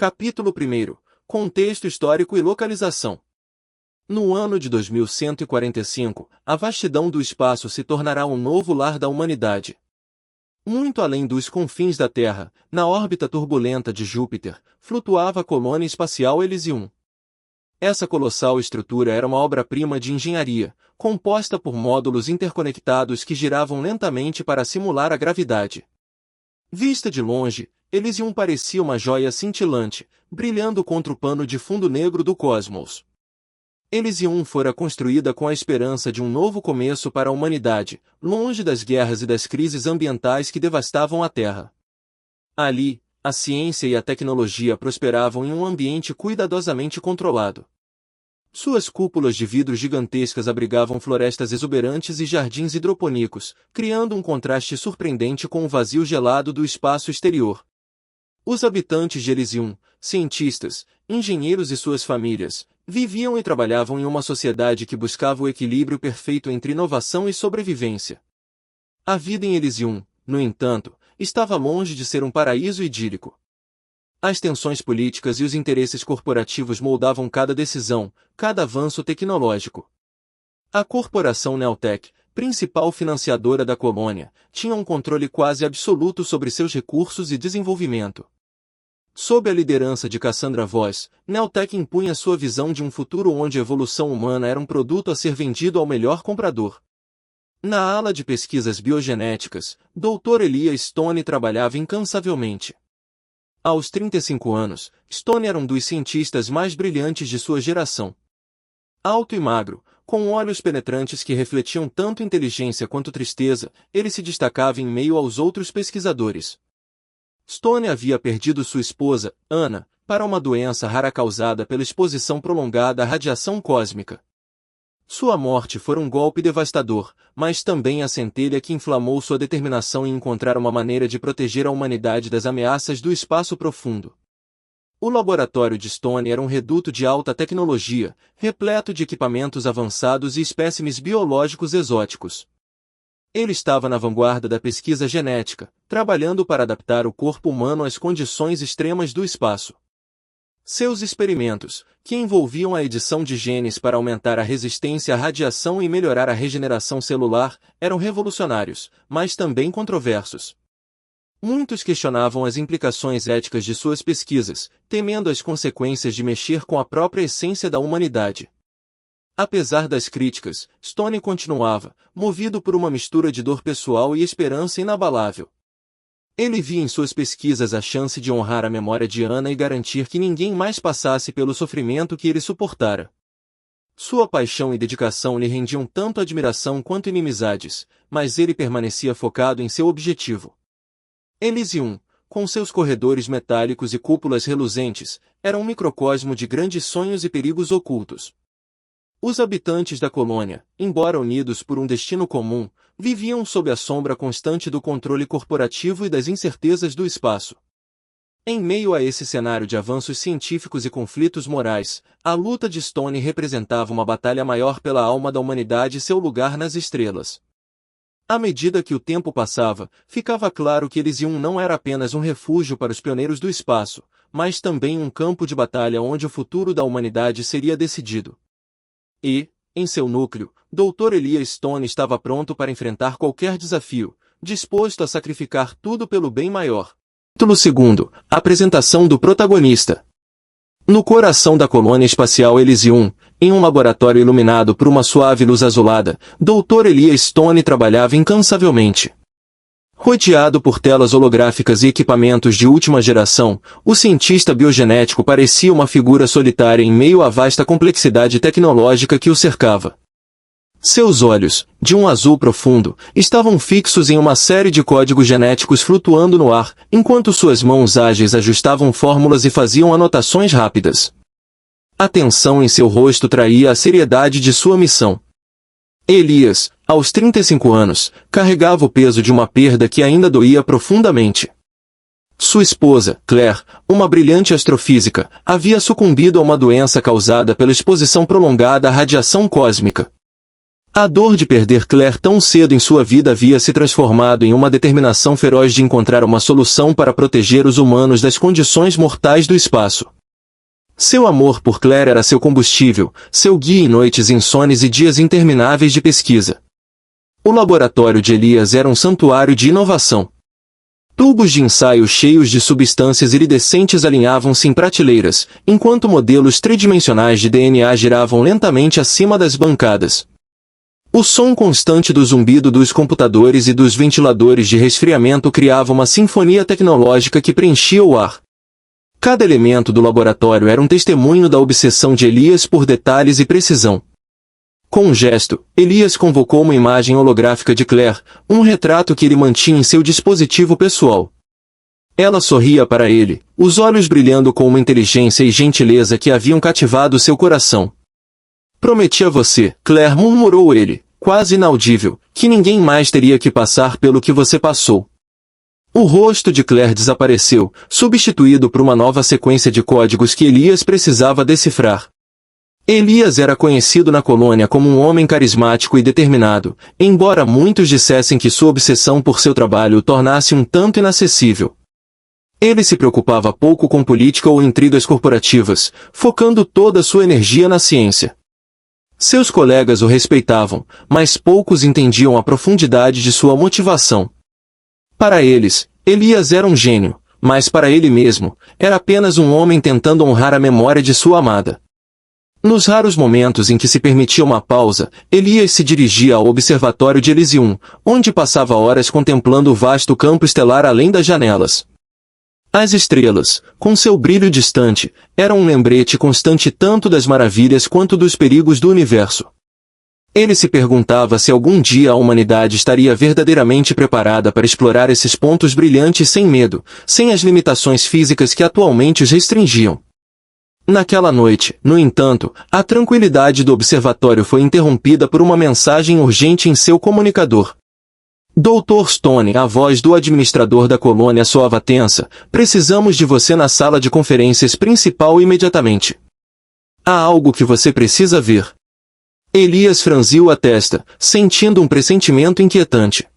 Capítulo 1. Contexto histórico e localização. No ano de 2145, a vastidão do espaço se tornará um novo lar da humanidade. Muito além dos confins da Terra, na órbita turbulenta de Júpiter, flutuava a colônia espacial Elysium. Essa colossal estrutura era uma obra-prima de engenharia, composta por módulos interconectados que giravam lentamente para simular a gravidade. Vista de longe, Elysium parecia uma joia cintilante, brilhando contra o pano de fundo negro do cosmos. Elysium fora construída com a esperança de um novo começo para a humanidade, longe das guerras e das crises ambientais que devastavam a Terra. Ali, a ciência e a tecnologia prosperavam em um ambiente cuidadosamente controlado. Suas cúpulas de vidro gigantescas abrigavam florestas exuberantes e jardins hidroponicos, criando um contraste surpreendente com o vazio gelado do espaço exterior. Os habitantes de Elysium, cientistas, engenheiros e suas famílias, viviam e trabalhavam em uma sociedade que buscava o equilíbrio perfeito entre inovação e sobrevivência. A vida em Elysium, no entanto, estava longe de ser um paraíso idílico. As tensões políticas e os interesses corporativos moldavam cada decisão, cada avanço tecnológico. A corporação Neotech, principal financiadora da colônia, tinha um controle quase absoluto sobre seus recursos e desenvolvimento. Sob a liderança de Cassandra Voss, Neotech impunha sua visão de um futuro onde a evolução humana era um produto a ser vendido ao melhor comprador. Na ala de pesquisas biogenéticas, Dr. Elias Stone trabalhava incansavelmente. Aos 35 anos, Stone era um dos cientistas mais brilhantes de sua geração. Alto e magro, com olhos penetrantes que refletiam tanto inteligência quanto tristeza, ele se destacava em meio aos outros pesquisadores. Stone havia perdido sua esposa, Anna, para uma doença rara causada pela exposição prolongada à radiação cósmica. Sua morte foi um golpe devastador, mas também a centelha que inflamou sua determinação em encontrar uma maneira de proteger a humanidade das ameaças do espaço profundo. O laboratório de Stone era um reduto de alta tecnologia, repleto de equipamentos avançados e espécimes biológicos exóticos. Ele estava na vanguarda da pesquisa genética, trabalhando para adaptar o corpo humano às condições extremas do espaço. Seus experimentos, que envolviam a edição de genes para aumentar a resistência à radiação e melhorar a regeneração celular, eram revolucionários, mas também controversos. Muitos questionavam as implicações éticas de suas pesquisas, temendo as consequências de mexer com a própria essência da humanidade. Apesar das críticas, Stone continuava, movido por uma mistura de dor pessoal e esperança inabalável. Ele via em suas pesquisas a chance de honrar a memória de Anna e garantir que ninguém mais passasse pelo sofrimento que ele suportara. Sua paixão e dedicação lhe rendiam tanto admiração quanto inimizades, mas ele permanecia focado em seu objetivo. Elysium, com seus corredores metálicos e cúpulas reluzentes, era um microcosmo de grandes sonhos e perigos ocultos. Os habitantes da colônia, embora unidos por um destino comum, viviam sob a sombra constante do controle corporativo e das incertezas do espaço. Em meio a esse cenário de avanços científicos e conflitos morais, a luta de Stone representava uma batalha maior pela alma da humanidade e seu lugar nas estrelas. À medida que o tempo passava, ficava claro que Elysium não era apenas um refúgio para os pioneiros do espaço, mas também um campo de batalha onde o futuro da humanidade seria decidido. E, em seu núcleo, Dr. Elias Stone estava pronto para enfrentar qualquer desafio, disposto a sacrificar tudo pelo bem maior. Capítulo 2. Apresentação do protagonista. No coração da colônia espacial Elysium, em um laboratório iluminado por uma suave luz azulada, Dr. Elias Stone trabalhava incansavelmente. Rodeado por telas holográficas e equipamentos de última geração, o cientista biogenético parecia uma figura solitária em meio à vasta complexidade tecnológica que o cercava. Seus olhos, de um azul profundo, estavam fixos em uma série de códigos genéticos flutuando no ar, enquanto suas mãos ágeis ajustavam fórmulas e faziam anotações rápidas. A tensão em seu rosto traía a seriedade de sua missão. Elias, aos 35 anos, carregava o peso de uma perda que ainda doía profundamente. Sua esposa, Claire, uma brilhante astrofísica, havia sucumbido a uma doença causada pela exposição prolongada à radiação cósmica. A dor de perder Claire tão cedo em sua vida havia se transformado em uma determinação feroz de encontrar uma solução para proteger os humanos das condições mortais do espaço. Seu amor por Claire era seu combustível, seu guia em noites insones e dias intermináveis de pesquisa. O laboratório de Elias era um santuário de inovação. Tubos de ensaio cheios de substâncias iridescentes alinhavam-se em prateleiras, enquanto modelos tridimensionais de DNA giravam lentamente acima das bancadas. O som constante do zumbido dos computadores e dos ventiladores de resfriamento criava uma sinfonia tecnológica que preenchia o ar. Cada elemento do laboratório era um testemunho da obsessão de Elias por detalhes e precisão. Com um gesto, Elias convocou uma imagem holográfica de Claire, um retrato que ele mantinha em seu dispositivo pessoal. Ela sorria para ele, os olhos brilhando com uma inteligência e gentileza que haviam cativado seu coração. "Prometi a você", Claire murmurou ele, quase inaudível, "que ninguém mais teria que passar pelo que você passou." O rosto de Claire desapareceu, substituído por uma nova sequência de códigos que Elias precisava decifrar. Elias era conhecido na colônia como um homem carismático e determinado, embora muitos dissessem que sua obsessão por seu trabalho o tornasse um tanto inacessível. Ele se preocupava pouco com política ou intrigas corporativas, focando toda sua energia na ciência. Seus colegas o respeitavam, mas poucos entendiam a profundidade de sua motivação. Para eles, Elias era um gênio, mas para ele mesmo, era apenas um homem tentando honrar a memória de sua amada. Nos raros momentos em que se permitia uma pausa, Elias se dirigia ao observatório de Elysium, onde passava horas contemplando o vasto campo estelar além das janelas. As estrelas, com seu brilho distante, eram um lembrete constante tanto das maravilhas quanto dos perigos do universo. Ele se perguntava se algum dia a humanidade estaria verdadeiramente preparada para explorar esses pontos brilhantes sem medo, sem as limitações físicas que atualmente os restringiam. Naquela noite, no entanto, a tranquilidade do observatório foi interrompida por uma mensagem urgente em seu comunicador. "Dr. Stone", a voz do administrador da colônia soava tensa, "precisamos de você na sala de conferências principal imediatamente. Há algo que você precisa ver." Elias franziu a testa, sentindo um pressentimento inquietante.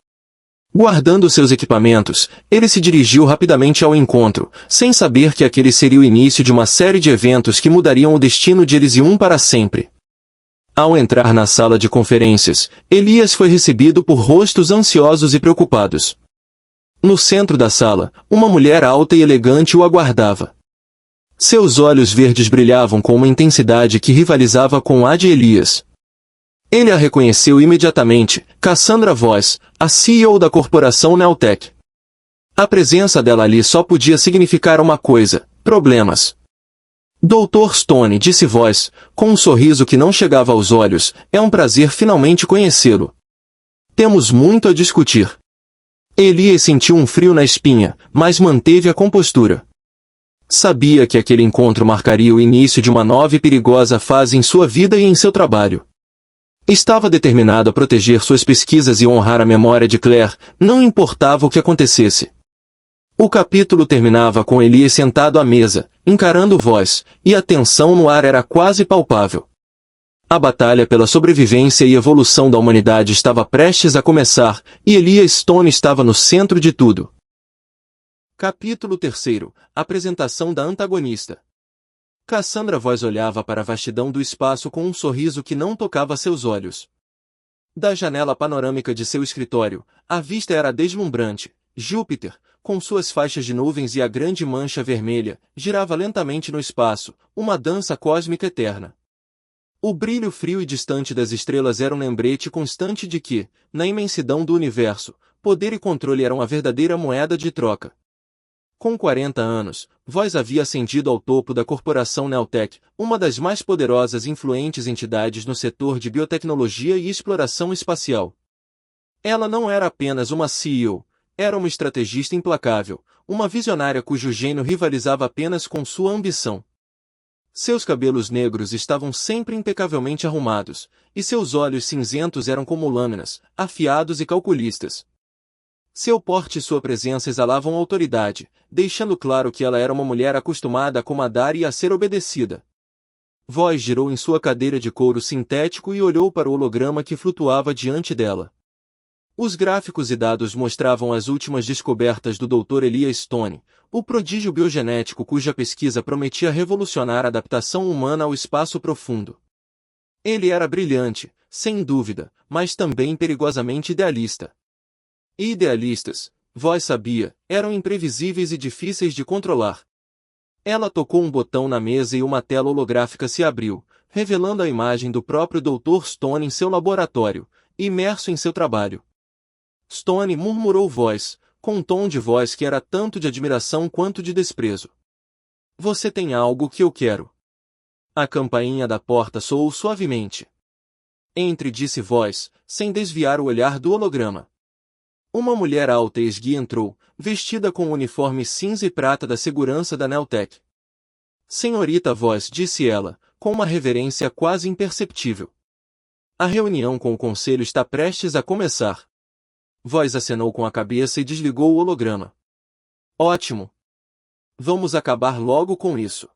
Guardando seus equipamentos, ele se dirigiu rapidamente ao encontro, sem saber que aquele seria o início de uma série de eventos que mudariam o destino de Elysium para sempre. Ao entrar na sala de conferências, Elias foi recebido por rostos ansiosos e preocupados. No centro da sala, uma mulher alta e elegante o aguardava. Seus olhos verdes brilhavam com uma intensidade que rivalizava com a de Elias. Ele a reconheceu imediatamente, Cassandra Voss, a CEO da corporação Neotech. A presença dela ali só podia significar uma coisa: problemas. "Dr. Stone", disse Voss, com um sorriso que não chegava aos olhos, "é um prazer finalmente conhecê-lo. Temos muito a discutir." Elias sentiu um frio na espinha, mas manteve a compostura. Sabia que aquele encontro marcaria o início de uma nova e perigosa fase em sua vida e em seu trabalho. Estava determinado a proteger suas pesquisas e honrar a memória de Claire, não importava o que acontecesse. O capítulo terminava com Elias sentado à mesa, encarando Voss, e a tensão no ar era quase palpável. A batalha pela sobrevivência e evolução da humanidade estava prestes a começar, e Elias Stone estava no centro de tudo. Capítulo 3. Apresentação da antagonista. Cassandra Voss olhava para a vastidão do espaço com um sorriso que não tocava seus olhos. Da janela panorâmica de seu escritório, a vista era deslumbrante. Júpiter, com suas faixas de nuvens e a grande mancha vermelha, girava lentamente no espaço, uma dança cósmica eterna. O brilho frio e distante das estrelas era um lembrete constante de que, na imensidão do universo, poder e controle eram a verdadeira moeda de troca. Com 40 anos, Voss havia ascendido ao topo da corporação Neotech, uma das mais poderosas e influentes entidades no setor de biotecnologia e exploração espacial. Ela não era apenas uma CEO, era uma estrategista implacável, uma visionária cujo gênio rivalizava apenas com sua ambição. Seus cabelos negros estavam sempre impecavelmente arrumados, e seus olhos cinzentos eram como lâminas, afiados e calculistas. Seu porte e sua presença exalavam autoridade, deixando claro que ela era uma mulher acostumada a comandar e a ser obedecida. Voz girou em sua cadeira de couro sintético e olhou para o holograma que flutuava diante dela. Os gráficos e dados mostravam as últimas descobertas do Dr. Elias Stone, o prodígio biogenético cuja pesquisa prometia revolucionar a adaptação humana ao espaço profundo. Ele era brilhante, sem dúvida, mas também perigosamente idealista. E idealistas, Voz sabia, eram imprevisíveis e difíceis de controlar. Ela tocou um botão na mesa e uma tela holográfica se abriu, revelando a imagem do próprio Dr. Stone em seu laboratório, imerso em seu trabalho. Stone, murmurou Voz, com um tom de voz que era tanto de admiração quanto de desprezo. Você tem algo que eu quero. A campainha da porta soou suavemente. Entre, disse Voz, sem desviar o olhar do holograma. Uma mulher alta e esguia entrou, vestida com o uniforme cinza e prata da segurança da Neltec. Senhorita Voz, disse ela, com uma reverência quase imperceptível. A reunião com o conselho está prestes a começar. Voz acenou com a cabeça e desligou o holograma. Ótimo! Vamos acabar logo com isso.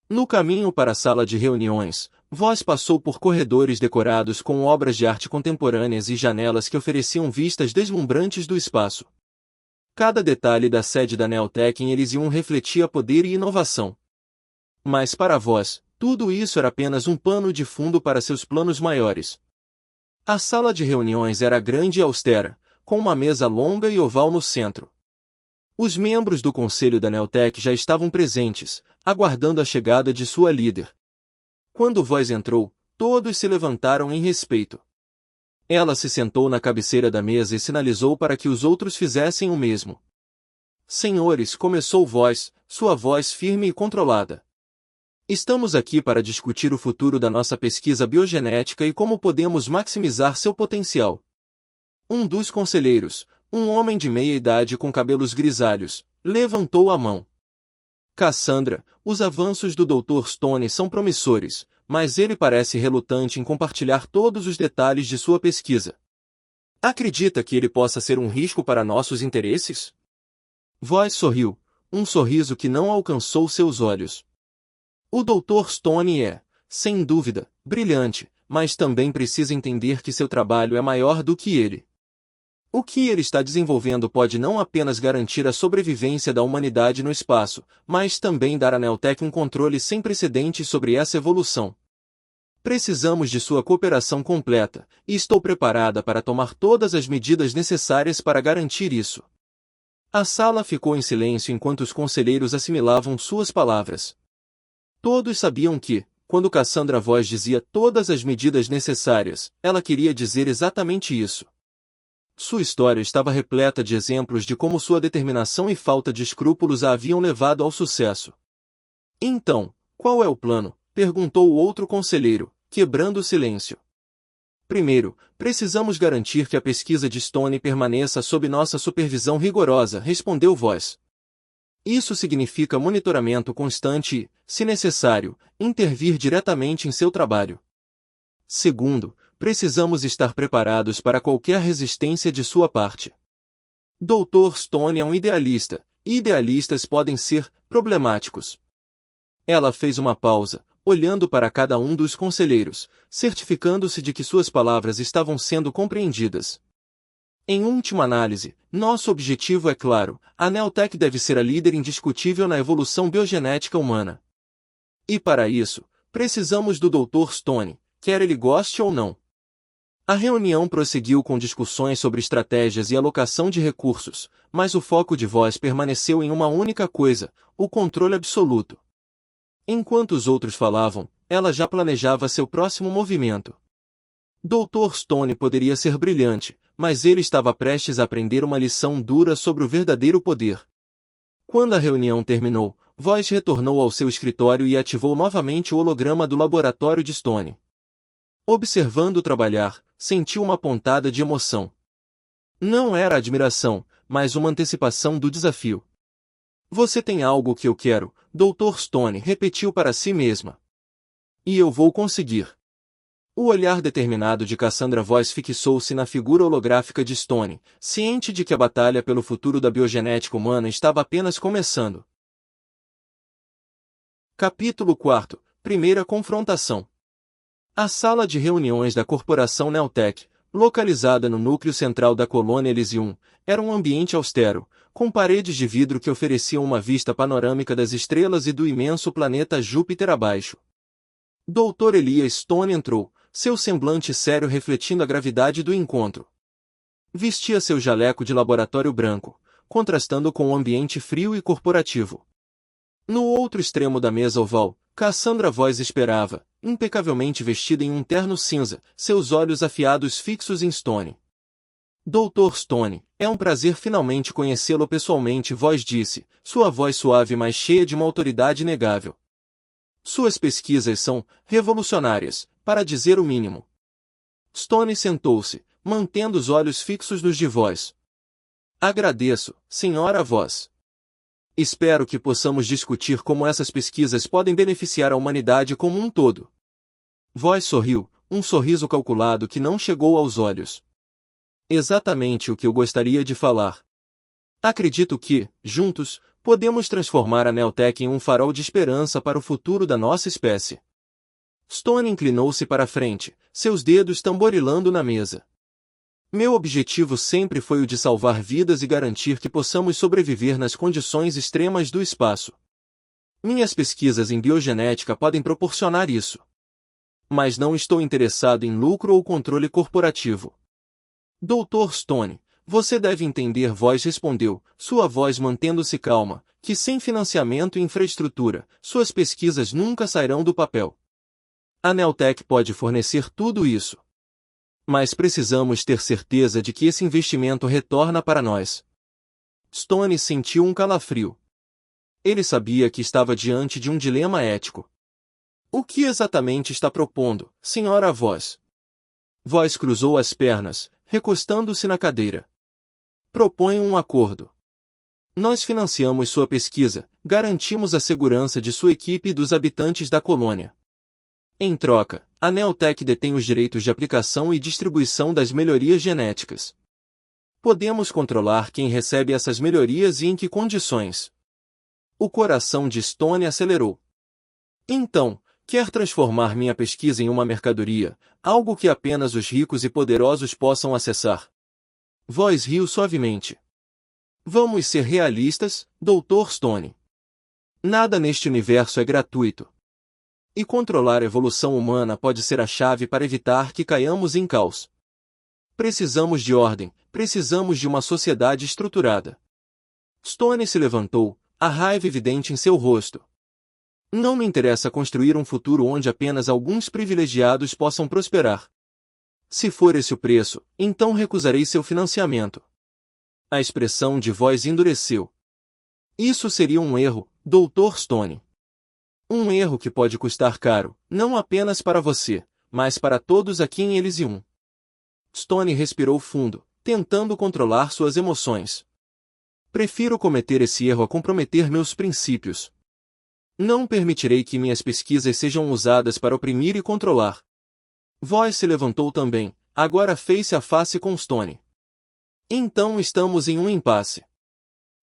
No caminho para a sala de reuniões, Voz passou por corredores decorados com obras de arte contemporâneas e janelas que ofereciam vistas deslumbrantes do espaço. Cada detalhe da sede da Neltec em Elysium refletia poder e inovação. Mas para Voz, tudo isso era apenas um pano de fundo para seus planos maiores. A sala de reuniões era grande e austera, com uma mesa longa e oval no centro. Os membros do conselho da Neltec já estavam presentes, aguardando a chegada de sua líder. Quando Voz entrou, todos se levantaram em respeito. Ela se sentou na cabeceira da mesa e sinalizou para que os outros fizessem o mesmo. Senhores, começou Voz, sua voz firme e controlada. Estamos aqui para discutir o futuro da nossa pesquisa biogenética e como podemos maximizar seu potencial. Um dos conselheiros, um homem de meia idade com cabelos grisalhos, levantou a mão. Cassandra, os avanços do Dr. Stone são promissores, mas ele parece relutante em compartilhar todos os detalhes de sua pesquisa. Acredita que ele possa ser um risco para nossos interesses? Voz sorriu, um sorriso que não alcançou seus olhos. O Dr. Stone é, sem dúvida, brilhante, mas também precisa entender que seu trabalho é maior do que ele. O que ele está desenvolvendo pode não apenas garantir a sobrevivência da humanidade no espaço, mas também dar à Neltec um controle sem precedentes sobre essa evolução. Precisamos de sua cooperação completa, e estou preparada para tomar todas as medidas necessárias para garantir isso. A sala ficou em silêncio enquanto os conselheiros assimilavam suas palavras. Todos sabiam que, quando Cassandra Voz dizia todas as medidas necessárias, ela queria dizer exatamente isso. Sua história estava repleta de exemplos de como sua determinação e falta de escrúpulos a haviam levado ao sucesso. Então, qual é o plano? Perguntou o outro conselheiro, quebrando o silêncio. Primeiro, precisamos garantir que a pesquisa de Stone permaneça sob nossa supervisão rigorosa, respondeu Voz. Isso significa monitoramento constante e, se necessário, intervir diretamente em seu trabalho. Segundo, precisamos estar preparados para qualquer resistência de sua parte. Dr. Stone é um idealista, e idealistas podem ser problemáticos. Ela fez uma pausa, olhando para cada um dos conselheiros, certificando-se de que suas palavras estavam sendo compreendidas. Em última análise, nosso objetivo é claro, a Neltec deve ser a líder indiscutível na evolução biogenética humana. E para isso, precisamos do Dr. Stone, quer ele goste ou não. A reunião prosseguiu com discussões sobre estratégias e alocação de recursos, mas o foco de Voz permaneceu em uma única coisa, o controle absoluto. Enquanto os outros falavam, ela já planejava seu próximo movimento. Dr. Stone poderia ser brilhante, mas ele estava prestes a aprender uma lição dura sobre o verdadeiro poder. Quando a reunião terminou, Voz retornou ao seu escritório e ativou novamente o holograma do laboratório de Stone. Observando-o trabalhar, sentiu uma pontada de emoção. Não era admiração, mas uma antecipação do desafio. Você tem algo que eu quero, Dr. Stone repetiu para si mesma. E eu vou conseguir. O olhar determinado de Cassandra Voz fixou-se na figura holográfica de Stone, ciente de que a batalha pelo futuro da biogenética humana estava apenas começando. Capítulo 4. Primeira confrontação. A sala de reuniões da corporação Neotech, localizada no núcleo central da colônia Elysium, era um ambiente austero, com paredes de vidro que ofereciam uma vista panorâmica das estrelas e do imenso planeta Júpiter abaixo. Dr. Elias Stone entrou, seu semblante sério refletindo a gravidade do encontro. Vestia seu jaleco de laboratório branco, contrastando com o ambiente frio e corporativo. No outro extremo da mesa oval, Cassandra Voss esperava, impecavelmente vestida em um terno cinza, seus olhos afiados fixos em Stone. Dr. Stone, é um prazer finalmente conhecê-lo pessoalmente, Voss disse, sua voz suave mas cheia de uma autoridade inegável. Suas pesquisas são revolucionárias, para dizer o mínimo. Stone sentou-se, mantendo os olhos fixos nos de Voss. Agradeço, Sra. Voss. Espero que possamos discutir como essas pesquisas podem beneficiar a humanidade como um todo. Voss sorriu, um sorriso calculado que não chegou aos olhos. Exatamente o que eu gostaria de falar. Acredito que, juntos, podemos transformar a Neotech em um farol de esperança para o futuro da nossa espécie. Stone inclinou-se para a frente, seus dedos tamborilando na mesa. Meu objetivo sempre foi o de salvar vidas e garantir que possamos sobreviver nas condições extremas do espaço. Minhas pesquisas em biogenética podem proporcionar isso. Mas não estou interessado em lucro ou controle corporativo. Dr. Stone, você deve entender, Voss respondeu, sua voz mantendo-se calma, que sem financiamento e infraestrutura, suas pesquisas nunca sairão do papel. A Neotech pode fornecer tudo isso. Mas precisamos ter certeza de que esse investimento retorna para nós. Stone sentiu um calafrio. Ele sabia que estava diante de um dilema ético. O que exatamente está propondo, Sra. Voss? Voss cruzou as pernas, recostando-se na cadeira. Proponho um acordo. Nós financiamos sua pesquisa, garantimos a segurança de sua equipe e dos habitantes da colônia. Em troca, a Neotech detém os direitos de aplicação e distribuição das melhorias genéticas. Podemos controlar quem recebe essas melhorias e em que condições. O coração de Stone acelerou. Então, quer transformar minha pesquisa em uma mercadoria, algo que apenas os ricos e poderosos possam acessar? Voss riu suavemente. Vamos ser realistas, Dr. Stone. Nada neste universo é gratuito. E controlar a evolução humana pode ser a chave para evitar que caiamos em caos. Precisamos de ordem, precisamos de uma sociedade estruturada. Stone se levantou, a raiva evidente em seu rosto. Não me interessa construir um futuro onde apenas alguns privilegiados possam prosperar. Se for esse o preço, então recusarei seu financiamento. A expressão de Voss endureceu. Isso seria um erro, Dr. Stone. Um erro que pode custar caro, não apenas para você, mas para todos aqui em Elysium. Stone respirou fundo, tentando controlar suas emoções. Prefiro cometer esse erro a comprometer meus princípios. Não permitirei que minhas pesquisas sejam usadas para oprimir e controlar. Voss se levantou também, agora face a face com Stone. Então estamos em um impasse.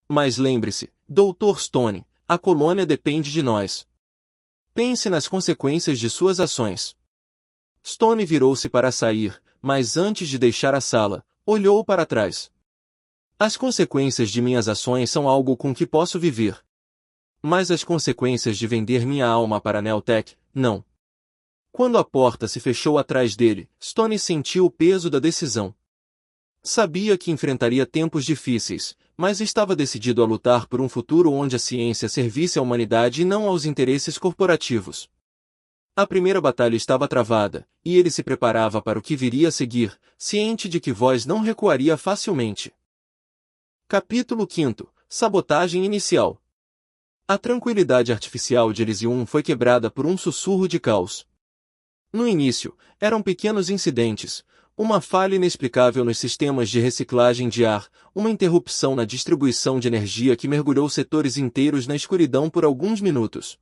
Mas lembre-se, Dr. Stone, a colônia depende de nós. Pense nas consequências de suas ações. Stone virou-se para sair, mas antes de deixar a sala, olhou para trás. As consequências de minhas ações são algo com que posso viver. Mas as consequências de vender minha alma para a Neotech, não. Quando a porta se fechou atrás dele, Stone sentiu o peso da decisão. Sabia que enfrentaria tempos difíceis, mas estava decidido a lutar por um futuro onde a ciência servisse à humanidade e não aos interesses corporativos. A primeira batalha estava travada, e ele se preparava para o que viria a seguir, ciente de que Voss não recuaria facilmente. Capítulo 5. Sabotagem inicial. A tranquilidade artificial de Elysium foi quebrada por um sussurro de caos. No início, eram pequenos incidentes, uma falha inexplicável nos sistemas de reciclagem de ar, uma interrupção na distribuição de energia que mergulhou setores inteiros na escuridão por alguns minutos.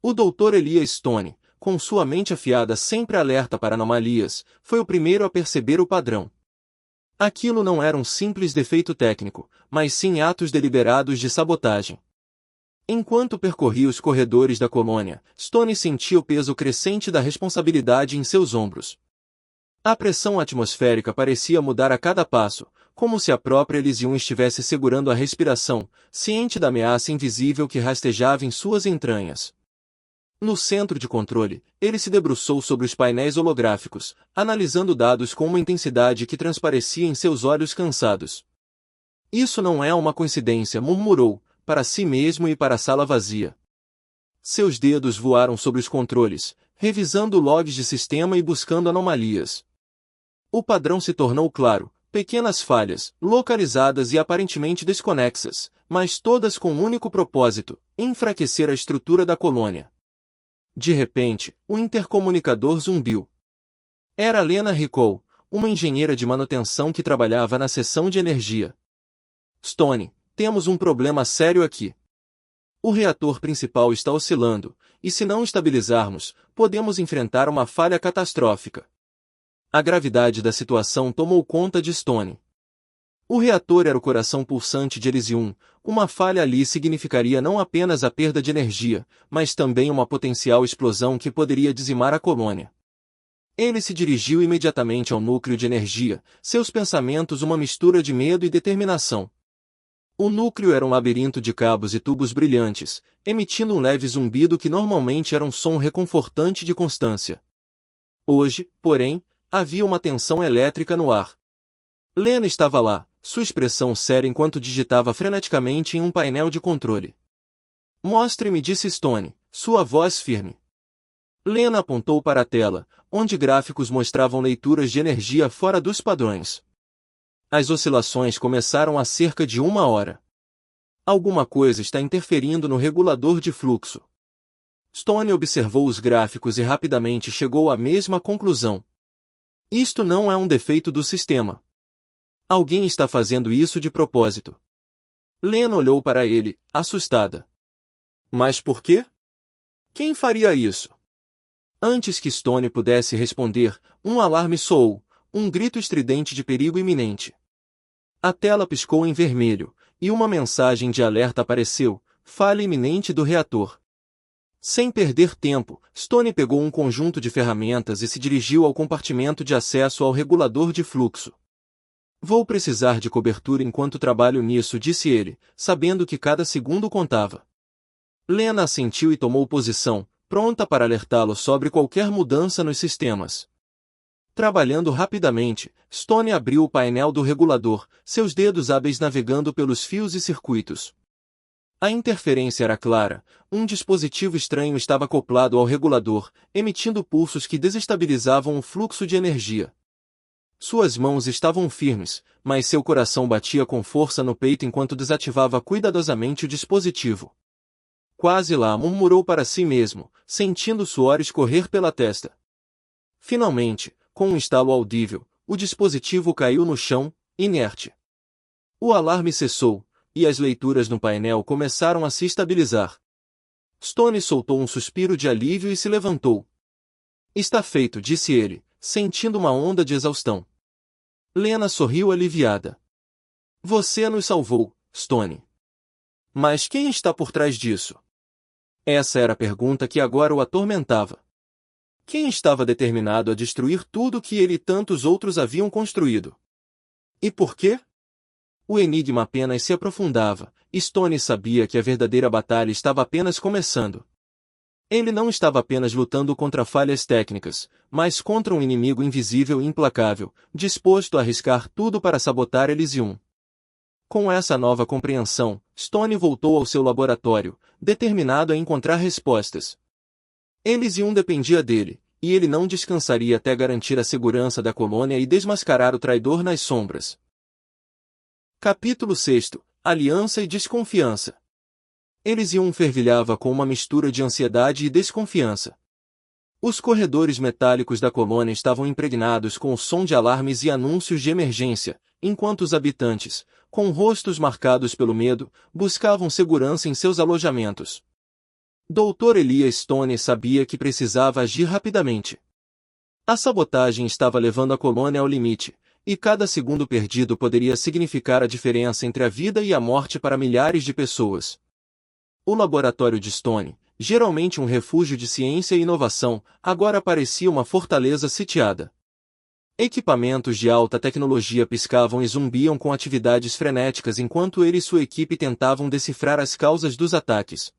O Dr. Elias Stone, com sua mente afiada sempre alerta para anomalias, foi o primeiro a perceber o padrão. Aquilo não era um simples defeito técnico, mas sim atos deliberados de sabotagem. Enquanto percorria os corredores da colônia, Stone sentia o peso crescente da responsabilidade em seus ombros. A pressão atmosférica parecia mudar a cada passo, como se a própria Elysium estivesse segurando a respiração, ciente da ameaça invisível que rastejava em suas entranhas. No centro de controle, ele se debruçou sobre os painéis holográficos, analisando dados com uma intensidade que transparecia em seus olhos cansados. Isso não é uma coincidência, murmurou, para si mesmo e para a sala vazia. Seus dedos voaram sobre os controles, revisando logs de sistema e buscando anomalias. O padrão se tornou claro, pequenas falhas, localizadas e aparentemente desconexas, mas todas com um único propósito: enfraquecer a estrutura da colônia. De repente, o intercomunicador zumbiu. Era Lena Ricol, uma engenheira de manutenção que trabalhava na seção de energia. Stone, temos um problema sério aqui. O reator principal está oscilando, e se não estabilizarmos, podemos enfrentar uma falha catastrófica. A gravidade da situação tomou conta de Stone. O reator era o coração pulsante de Elysium. Uma falha ali significaria não apenas a perda de energia, mas também uma potencial explosão que poderia dizimar a colônia. Ele se dirigiu imediatamente ao núcleo de energia, seus pensamentos uma mistura de medo e determinação. O núcleo era um labirinto de cabos e tubos brilhantes, emitindo um leve zumbido que normalmente era um som reconfortante de constância. Hoje, porém, havia uma tensão elétrica no ar. Lena estava lá, sua expressão séria enquanto digitava freneticamente em um painel de controle. Mostre-me, disse Stone, sua voz firme. Lena apontou para a tela, onde gráficos mostravam leituras de energia fora dos padrões. As oscilações começaram há cerca de 1 hora. Alguma coisa está interferindo no regulador de fluxo. Stone observou os gráficos e rapidamente chegou à mesma conclusão. Isto não é um defeito do sistema. Alguém está fazendo isso de propósito. Lena olhou para ele, assustada. Mas por quê? Quem faria isso? Antes que Stone pudesse responder, um alarme soou, um grito estridente de perigo iminente. A tela piscou em vermelho, e uma mensagem de alerta apareceu: falha iminente do reator. Sem perder tempo, Stone pegou um conjunto de ferramentas e se dirigiu ao compartimento de acesso ao regulador de fluxo. Vou precisar de cobertura enquanto trabalho nisso, disse ele, sabendo que cada segundo contava. Lena assentiu e tomou posição, pronta para alertá-lo sobre qualquer mudança nos sistemas. Trabalhando rapidamente, Stone abriu o painel do regulador, seus dedos hábeis navegando pelos fios e circuitos. A interferência era clara, um dispositivo estranho estava acoplado ao regulador, emitindo pulsos que desestabilizavam o fluxo de energia. Suas mãos estavam firmes, mas seu coração batia com força no peito enquanto desativava cuidadosamente o dispositivo. Quase lá, murmurou para si mesmo, sentindo o suor escorrer pela testa. Finalmente, com um estalo audível, o dispositivo caiu no chão, inerte. O alarme cessou, e as leituras no painel começaram a se estabilizar. Stone soltou um suspiro de alívio e se levantou. Está feito, disse ele, sentindo uma onda de exaustão. Lena sorriu aliviada. Você nos salvou, Stone. Mas quem está por trás disso? Essa era a pergunta que agora o atormentava. Quem estava determinado a destruir tudo que ele e tantos outros haviam construído? E por quê? O enigma apenas se aprofundava. Stone sabia que a verdadeira batalha estava apenas começando. Ele não estava apenas lutando contra falhas técnicas, mas contra um inimigo invisível e implacável, disposto a arriscar tudo para sabotar Elysium. Com essa nova compreensão, Stone voltou ao seu laboratório, determinado a encontrar respostas. Elysium dependia dele, e ele não descansaria até garantir a segurança da colônia e desmascarar o traidor nas sombras. Capítulo 6. Aliança e desconfiança. Elysium fervilhava com uma mistura de ansiedade e desconfiança. Os corredores metálicos da colônia estavam impregnados com o som de alarmes e anúncios de emergência, enquanto os habitantes, com rostos marcados pelo medo, buscavam segurança em seus alojamentos. Dr. Elias Stone sabia que precisava agir rapidamente. A sabotagem estava levando a colônia ao limite, e cada segundo perdido poderia significar a diferença entre a vida e a morte para milhares de pessoas. O laboratório de Stone, geralmente um refúgio de ciência e inovação, agora parecia uma fortaleza sitiada. Equipamentos de alta tecnologia piscavam e zumbiam com atividades frenéticas enquanto ele e sua equipe tentavam decifrar as causas dos ataques.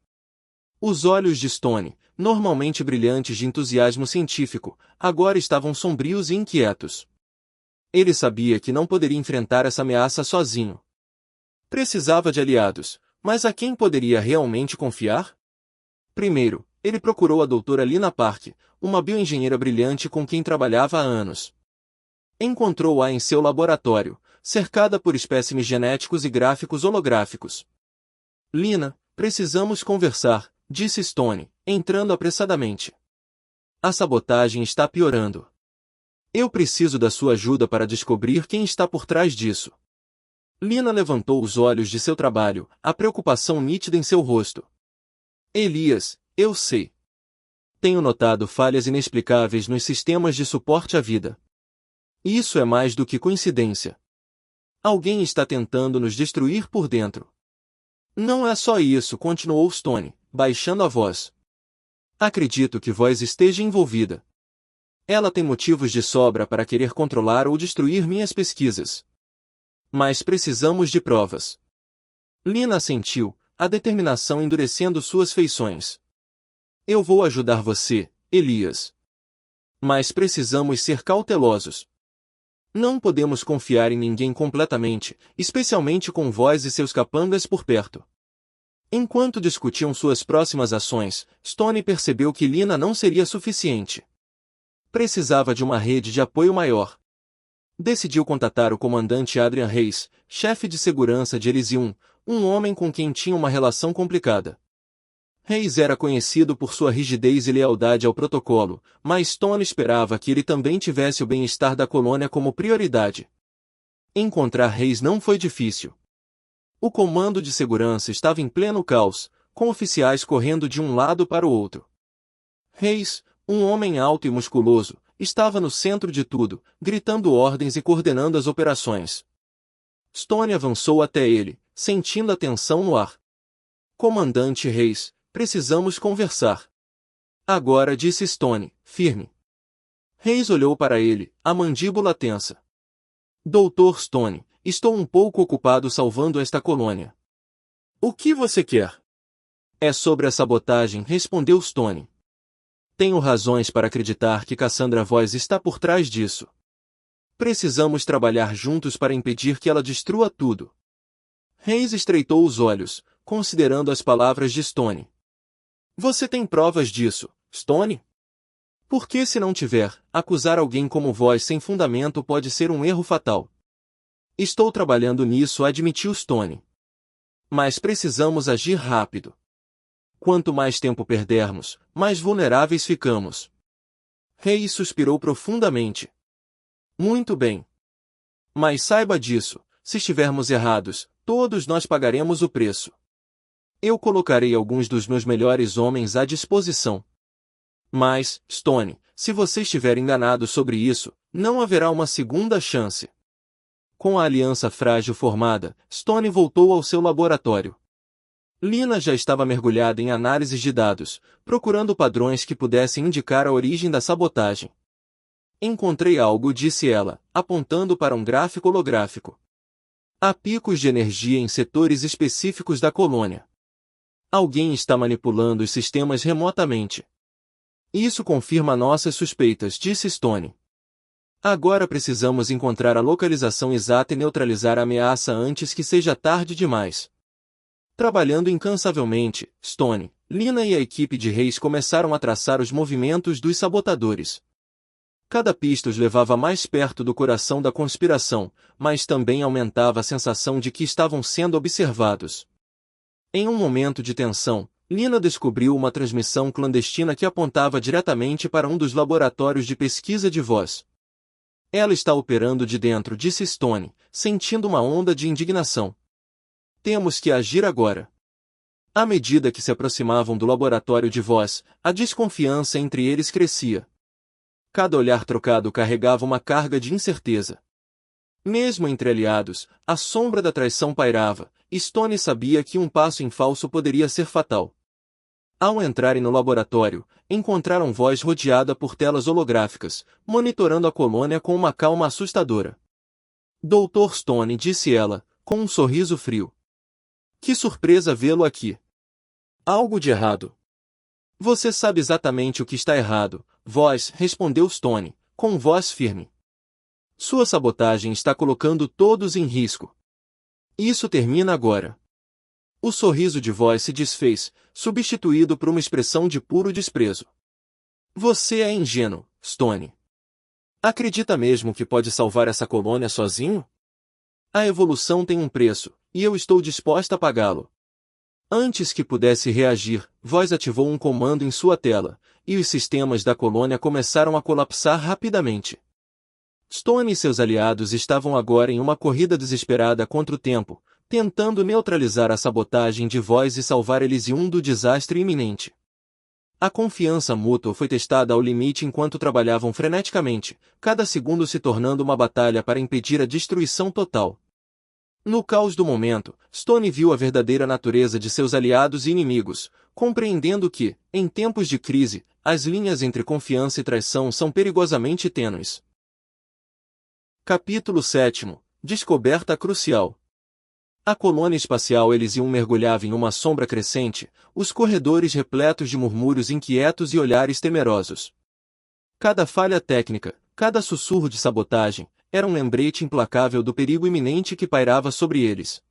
Os olhos de Stone, normalmente brilhantes de entusiasmo científico, agora estavam sombrios e inquietos. Ele sabia que não poderia enfrentar essa ameaça sozinho. Precisava de aliados, mas a quem poderia realmente confiar? Primeiro, ele procurou a doutora Lina Park, uma bioengenheira brilhante com quem trabalhava há anos. Encontrou-a em seu laboratório, cercada por espécimes genéticos e gráficos holográficos. Lina, precisamos conversar, disse Stone, entrando apressadamente. A sabotagem está piorando. Eu preciso da sua ajuda para descobrir quem está por trás disso. Lina levantou os olhos de seu trabalho, a preocupação nítida em seu rosto. Elias, eu sei. Tenho notado falhas inexplicáveis nos sistemas de suporte à vida. Isso é mais do que coincidência. Alguém está tentando nos destruir por dentro. Não é só isso, continuou Stone, baixando a voz. Acredito que Voz esteja envolvida. Ela tem motivos de sobra para querer controlar ou destruir minhas pesquisas. Mas precisamos de provas. Lina assentiu, a determinação endurecendo suas feições. Eu vou ajudar você, Elias. Mas precisamos ser cautelosos. Não podemos confiar em ninguém completamente, especialmente com Voz e seus capangas por perto. Enquanto discutiam suas próximas ações, Stone percebeu que Lina não seria suficiente. Precisava de uma rede de apoio maior. Decidiu contatar o comandante Adrian Reis, chefe de segurança de Elysium, um homem com quem tinha uma relação complicada. Reis era conhecido por sua rigidez e lealdade ao protocolo, mas Stone esperava que ele também tivesse o bem-estar da colônia como prioridade. Encontrar Reis não foi difícil. O comando de segurança estava em pleno caos, com oficiais correndo de um lado para o outro. Reis, um homem alto e musculoso, estava no centro de tudo, gritando ordens e coordenando as operações. Stone avançou até ele, sentindo a tensão no ar. Comandante Reis, precisamos conversar. Agora, disse Stone, firme. Reis olhou para ele, a mandíbula tensa. Doutor Stone, estou um pouco ocupado salvando esta colônia. O que você quer? É sobre a sabotagem, respondeu Stone. Tenho razões para acreditar que Cassandra Voz está por trás disso. Precisamos trabalhar juntos para impedir que ela destrua tudo. Reis estreitou os olhos, considerando as palavras de Stone. Você tem provas disso, Stone? Porque se não tiver, acusar alguém como Voz sem fundamento pode ser um erro fatal. Estou trabalhando nisso, admitiu Stone. Mas precisamos agir rápido. Quanto mais tempo perdermos, mais vulneráveis ficamos. Reis suspirou profundamente. Muito bem. Mas saiba disso, se estivermos errados, todos nós pagaremos o preço. Eu colocarei alguns dos meus melhores homens à disposição. Mas, Stone, se você estiver enganado sobre isso, não haverá uma segunda chance. Com a aliança frágil formada, Stone voltou ao seu laboratório. Lina já estava mergulhada em análises de dados, procurando padrões que pudessem indicar a origem da sabotagem. Encontrei algo, disse ela, apontando para um gráfico holográfico. Há picos de energia em setores específicos da colônia. Alguém está manipulando os sistemas remotamente. Isso confirma nossas suspeitas, disse Stone. Agora precisamos encontrar a localização exata e neutralizar a ameaça antes que seja tarde demais. Trabalhando incansavelmente, Stone, Lina e a equipe de Reis começaram a traçar os movimentos dos sabotadores. Cada pista os levava mais perto do coração da conspiração, mas também aumentava a sensação de que estavam sendo observados. Em um momento de tensão, Lina descobriu uma transmissão clandestina que apontava diretamente para um dos laboratórios de pesquisa de Voz. Ela está operando de dentro, disse Stone, sentindo uma onda de indignação. Temos que agir agora. À medida que se aproximavam do laboratório de Voz, a desconfiança entre eles crescia. Cada olhar trocado carregava uma carga de incerteza. Mesmo entre aliados, a sombra da traição pairava, Stone sabia que um passo em falso poderia ser fatal. Ao entrarem no laboratório, encontraram Voz rodeada por telas holográficas, monitorando a colônia com uma calma assustadora. Dr. Stone, disse ela, com um sorriso frio. Que surpresa vê-lo aqui. Algo de errado. Você sabe exatamente o que está errado, Voz, respondeu Stone, com voz firme. Sua sabotagem está colocando todos em risco. Isso termina agora. O sorriso de Voz se desfez, substituído por uma expressão de puro desprezo. Você é ingênuo, Stone. Acredita mesmo que pode salvar essa colônia sozinho? A evolução tem um preço, e eu estou disposta a pagá-lo. Antes que pudesse reagir, Voz ativou um comando em sua tela, e os sistemas da colônia começaram a colapsar rapidamente. Stone e seus aliados estavam agora em uma corrida desesperada contra o tempo, tentando neutralizar a sabotagem de Voz e salvar Elysium do desastre iminente. A confiança mútua foi testada ao limite enquanto trabalhavam freneticamente, cada segundo se tornando uma batalha para impedir a destruição total. No caos do momento, Stone viu a verdadeira natureza de seus aliados e inimigos, compreendendo que, em tempos de crise, as linhas entre confiança e traição são perigosamente tênues. Capítulo 7. Descoberta crucial. A colônia espacial Elysium mergulhava em uma sombra crescente, os corredores repletos de murmúrios inquietos e olhares temerosos. Cada falha técnica, cada sussurro de sabotagem, era um lembrete implacável do perigo iminente que pairava sobre eles.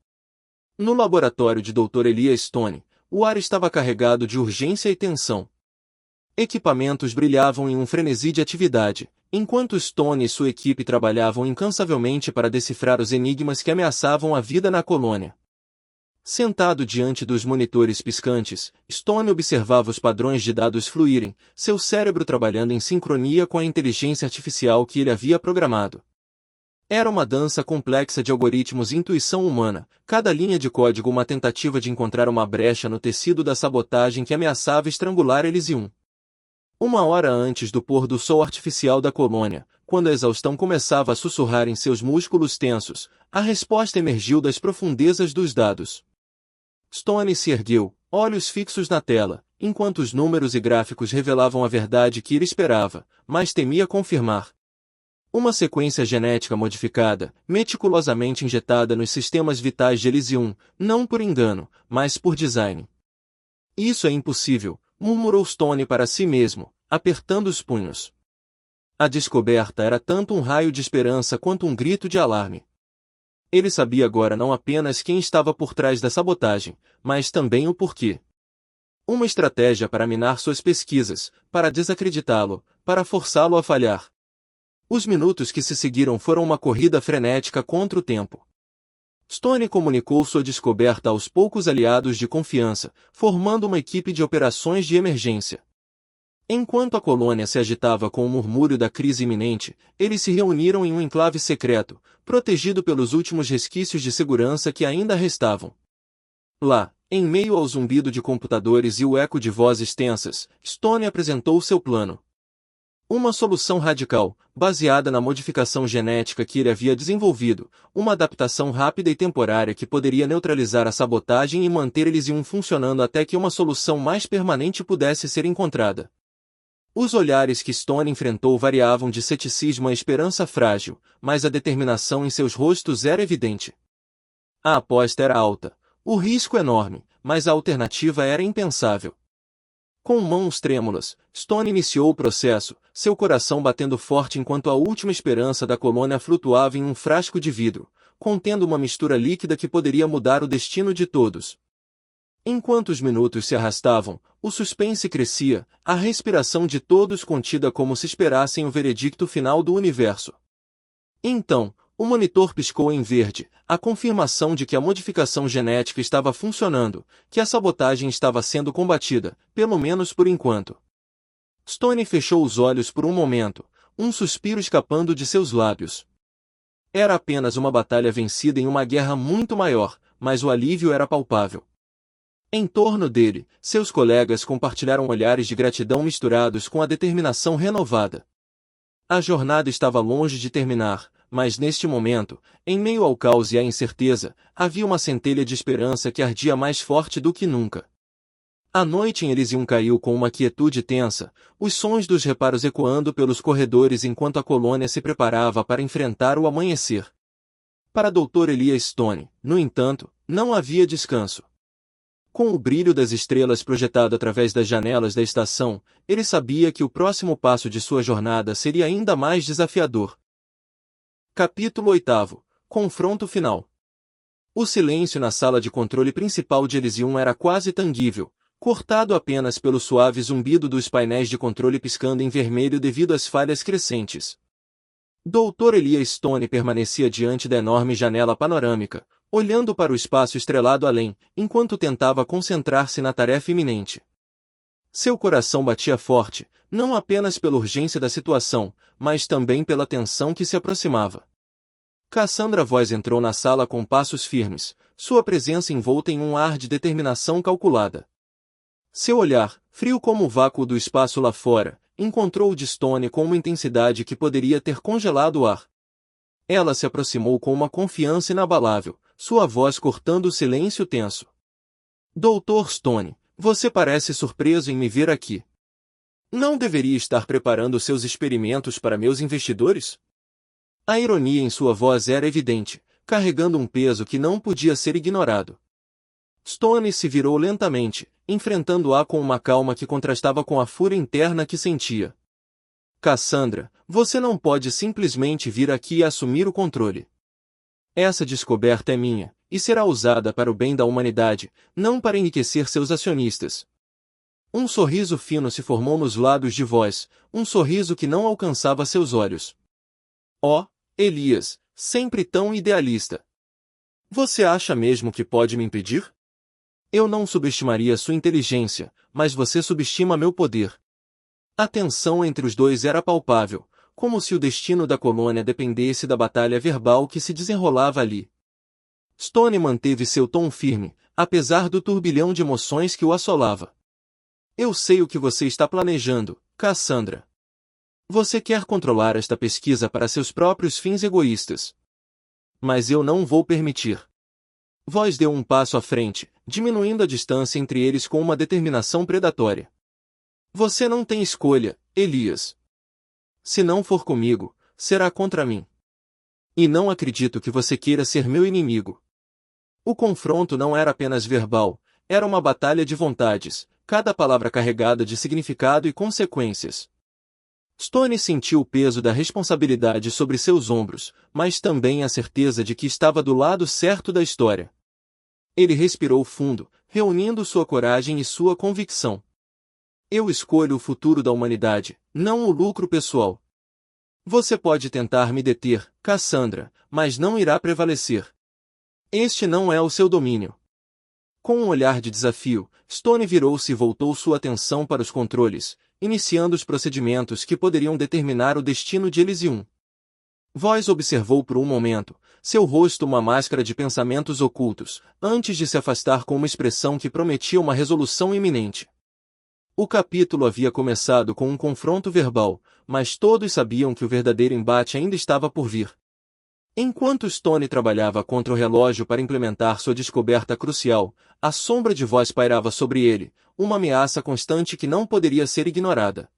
No laboratório de Dr. Elias Stone, o ar estava carregado de urgência e tensão. Equipamentos brilhavam em um frenesi de atividade, enquanto Stone e sua equipe trabalhavam incansavelmente para decifrar os enigmas que ameaçavam a vida na colônia. Sentado diante dos monitores piscantes, Stone observava os padrões de dados fluírem, seu cérebro trabalhando em sincronia com a inteligência artificial que ele havia programado. Era uma dança complexa de algoritmos e intuição humana, cada linha de código uma tentativa de encontrar uma brecha no tecido da sabotagem que ameaçava estrangular Elysium. Uma hora antes do pôr do sol artificial da colônia, quando a exaustão começava a sussurrar em seus músculos tensos, a resposta emergiu das profundezas dos dados. Stone se ergueu, olhos fixos na tela, enquanto os números e gráficos revelavam a verdade que ele esperava, mas temia confirmar. Uma sequência genética modificada, meticulosamente injetada nos sistemas vitais de Elysium, não por engano, mas por design. Isso é impossível, murmurou Stone para si mesmo, apertando os punhos. A descoberta era tanto um raio de esperança quanto um grito de alarme. Ele sabia agora não apenas quem estava por trás da sabotagem, mas também o porquê. Uma estratégia para minar suas pesquisas, para desacreditá-lo, para forçá-lo a falhar. Os minutos que se seguiram foram uma corrida frenética contra o tempo. Stone comunicou sua descoberta aos poucos aliados de confiança, formando uma equipe de operações de emergência. Enquanto a colônia se agitava com o murmúrio da crise iminente, eles se reuniram em um enclave secreto, protegido pelos últimos resquícios de segurança que ainda restavam. Lá, em meio ao zumbido de computadores e o eco de vozes tensas, Stone apresentou seu plano. Uma solução radical, baseada na modificação genética que ele havia desenvolvido, uma adaptação rápida e temporária que poderia neutralizar a sabotagem e manter Elysium funcionando até que uma solução mais permanente pudesse ser encontrada. Os olhares que Stone enfrentou variavam de ceticismo a esperança frágil, mas a determinação em seus rostos era evidente. A aposta era alta, o risco enorme, mas a alternativa era impensável. Com mãos trêmulas, Stone iniciou o processo, seu coração batendo forte enquanto a última esperança da colônia flutuava em um frasco de vidro, contendo uma mistura líquida que poderia mudar o destino de todos. Enquanto os minutos se arrastavam, o suspense crescia, a respiração de todos contida como se esperassem o veredicto final do universo. Então, o monitor piscou em verde, a confirmação de que a modificação genética estava funcionando, que a sabotagem estava sendo combatida, pelo menos por enquanto. Stone fechou os olhos por um momento, um suspiro escapando de seus lábios. Era apenas uma batalha vencida em uma guerra muito maior, mas o alívio era palpável. Em torno dele, seus colegas compartilharam olhares de gratidão misturados com a determinação renovada. A jornada estava longe de terminar, Mas neste momento, em meio ao caos e à incerteza, havia uma centelha de esperança que ardia mais forte do que nunca. A noite em Elysium caiu com uma quietude tensa, os sons dos reparos ecoando pelos corredores enquanto a colônia se preparava para enfrentar o amanhecer. Para Dr. Elias Stone, no entanto, não havia descanso. Com o brilho das estrelas projetado através das janelas da estação, ele sabia que o próximo passo de sua jornada seria ainda mais desafiador. Capítulo 8. Confronto final. O silêncio na sala de controle principal de Elysium era quase tangível, cortado apenas pelo suave zumbido dos painéis de controle piscando em vermelho devido às falhas crescentes. Dr. Elias Stone permanecia diante da enorme janela panorâmica, olhando para o espaço estrelado além, enquanto tentava concentrar-se na tarefa iminente. Seu coração batia forte, não apenas pela urgência da situação, mas também pela tensão que se aproximava. Cassandra Voz entrou na sala com passos firmes, sua presença envolta em um ar de determinação calculada. Seu olhar, frio como o vácuo do espaço lá fora, encontrou o de Stone com uma intensidade que poderia ter congelado o ar. Ela se aproximou com uma confiança inabalável, sua voz cortando o silêncio tenso. Dr. Stone, você parece surpreso em me ver aqui. Não deveria estar preparando seus experimentos para meus investidores? A ironia em sua voz era evidente, carregando um peso que não podia ser ignorado. Stone se virou lentamente, enfrentando-a com uma calma que contrastava com a fúria interna que sentia. Cassandra, você não pode simplesmente vir aqui e assumir o controle. Essa descoberta é minha, e será usada para o bem da humanidade, não para enriquecer seus acionistas. Um sorriso fino se formou nos lábios de Voz, um sorriso que não alcançava seus olhos. Oh, Elias, sempre tão idealista. Você acha mesmo que pode me impedir? Eu não subestimaria sua inteligência, mas você subestima meu poder. A tensão entre os dois era palpável, como se o destino da colônia dependesse da batalha verbal que se desenrolava ali. Stone manteve seu tom firme, apesar do turbilhão de emoções que o assolava. Eu sei o que você está planejando, Cassandra. Você quer controlar esta pesquisa para seus próprios fins egoístas. Mas eu não vou permitir. Voz deu um passo à frente, diminuindo a distância entre eles com uma determinação predatória. Você não tem escolha, Elias. Se não for comigo, será contra mim. E não acredito que você queira ser meu inimigo. O confronto não era apenas verbal, era uma batalha de vontades, cada palavra carregada de significado e consequências. Stone sentiu o peso da responsabilidade sobre seus ombros, mas também a certeza de que estava do lado certo da história. Ele respirou fundo, reunindo sua coragem e sua convicção. Eu escolho o futuro da humanidade, não o lucro pessoal. Você pode tentar me deter, Cassandra, mas não irá prevalecer. Este não é o seu domínio. Com um olhar de desafio, Stone virou-se e voltou sua atenção para os controles, iniciando os procedimentos que poderiam determinar o destino de Elysium. Voz observou por um momento, seu rosto uma máscara de pensamentos ocultos, antes de se afastar com uma expressão que prometia uma resolução iminente. O capítulo havia começado com um confronto verbal, mas todos sabiam que o verdadeiro embate ainda estava por vir. Enquanto Stone trabalhava contra o relógio para implementar sua descoberta crucial, a sombra de Voz pairava sobre ele, uma ameaça constante que não poderia ser ignorada.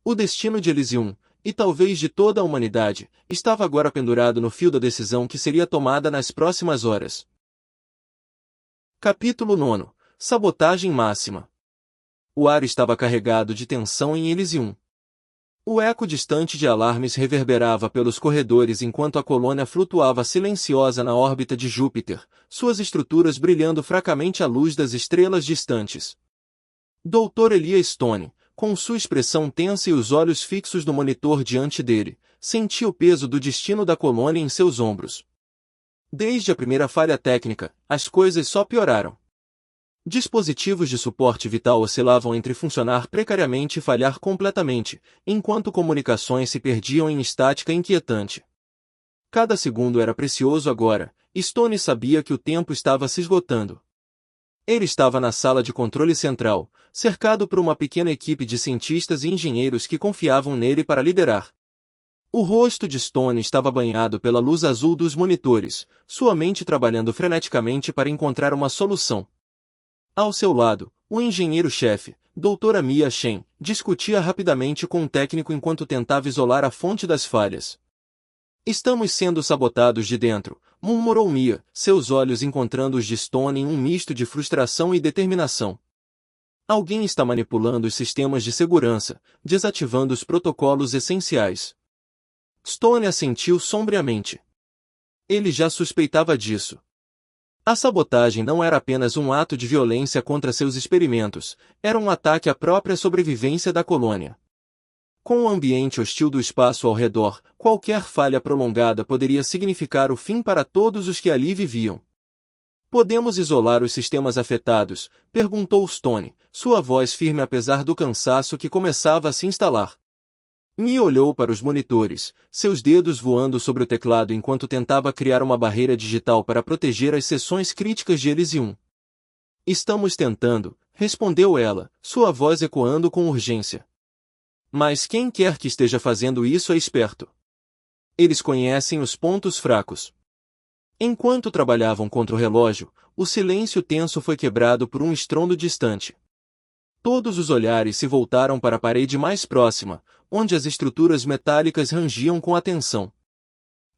O destino de Elysium, e talvez de toda a humanidade, estava agora pendurado no fio da decisão que seria tomada nas próximas horas. Capítulo 9. Sabotagem máxima. O ar estava carregado de tensão em Elysium. O eco distante de alarmes reverberava pelos corredores enquanto a colônia flutuava silenciosa na órbita de Júpiter, suas estruturas brilhando fracamente à luz das estrelas distantes. Dr. Elias Stone, com sua expressão tensa e os olhos fixos no monitor diante dele, sentia o peso do destino da colônia em seus ombros. Desde a primeira falha técnica, as coisas só pioraram. Dispositivos de suporte vital oscilavam entre funcionar precariamente e falhar completamente, enquanto comunicações se perdiam em estática inquietante. Cada segundo era precioso agora, Stone sabia que o tempo estava se esgotando. Ele estava na sala de controle central, cercado por uma pequena equipe de cientistas e engenheiros que confiavam nele para liderar. O rosto de Stone estava banhado pela luz azul dos monitores, sua mente trabalhando freneticamente para encontrar uma solução. Ao seu lado, o engenheiro-chefe, Dra. Mia Shen, discutia rapidamente com um técnico enquanto tentava isolar a fonte das falhas. Estamos sendo sabotados de dentro, murmurou Mia, seus olhos encontrando os de Stone em um misto de frustração e determinação. Alguém está manipulando os sistemas de segurança, desativando os protocolos essenciais. Stone assentiu sombriamente. Ele já suspeitava disso. A sabotagem não era apenas um ato de violência contra seus experimentos, era um ataque à própria sobrevivência da colônia. Com o ambiente hostil do espaço ao redor, qualquer falha prolongada poderia significar o fim para todos os que ali viviam. Podemos isolar os sistemas afetados? Perguntou Stone, sua voz firme apesar do cansaço que começava a se instalar. Mia olhou para os monitores, seus dedos voando sobre o teclado enquanto tentava criar uma barreira digital para proteger as seções críticas de Elysium. Estamos tentando, respondeu ela, sua voz ecoando com urgência. Mas quem quer que esteja fazendo isso é esperto. Eles conhecem os pontos fracos. Enquanto trabalhavam contra o relógio, o silêncio tenso foi quebrado por um estrondo distante. Todos os olhares se voltaram para a parede mais próxima, onde as estruturas metálicas rangiam com atenção.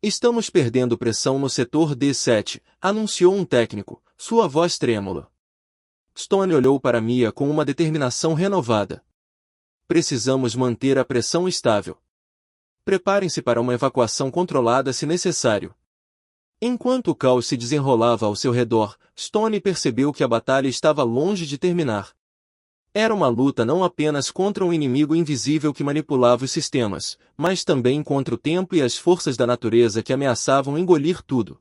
Estamos perdendo pressão no setor D7, anunciou um técnico, sua voz trêmula. Stone olhou para Mia com uma determinação renovada. Precisamos manter a pressão estável. Preparem-se para uma evacuação controlada se necessário. Enquanto o caos se desenrolava ao seu redor, Stone percebeu que a batalha estava longe de terminar. Era uma luta não apenas contra um inimigo invisível que manipulava os sistemas, mas também contra o tempo e as forças da natureza que ameaçavam engolir tudo.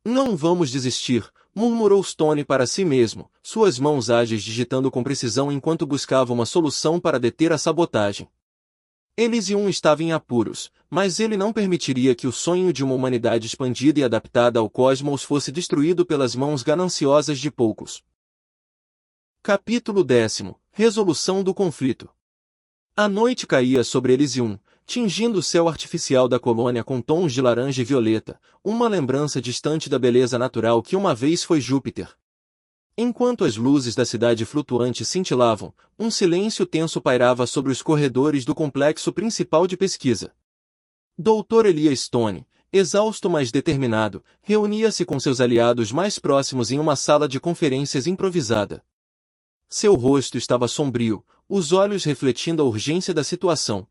Não vamos desistir, murmurou Stone para si mesmo, suas mãos ágeis digitando com precisão enquanto buscava uma solução para deter a sabotagem. Elysium estava em apuros, mas ele não permitiria que o sonho de uma humanidade expandida e adaptada ao cosmos fosse destruído pelas mãos gananciosas de poucos. Capítulo 10. Resolução do conflito. A noite caía sobre Elysium, tingindo o céu artificial da colônia com tons de laranja e violeta, uma lembrança distante da beleza natural que uma vez foi Júpiter. Enquanto as luzes da cidade flutuante cintilavam, um silêncio tenso pairava sobre os corredores do complexo principal de pesquisa. Dr. Elias Stone, exausto mas determinado, reunia-se com seus aliados mais próximos em uma sala de conferências improvisada. Seu rosto estava sombrio, os olhos refletindo a urgência da situação.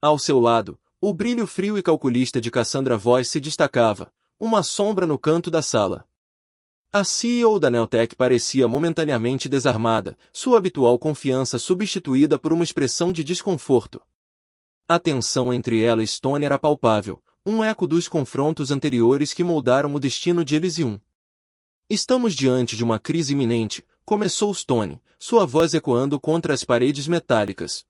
Ao seu lado, o brilho frio e calculista de Cassandra Voss se destacava, uma sombra no canto da sala. A CEO da Neotech parecia momentaneamente desarmada, sua habitual confiança substituída por uma expressão de desconforto. A tensão entre ela e Stone era palpável, um eco dos confrontos anteriores que moldaram o destino de Elysium. Estamos diante de uma crise iminente, começou Stone, sua voz ecoando contra as paredes metálicas.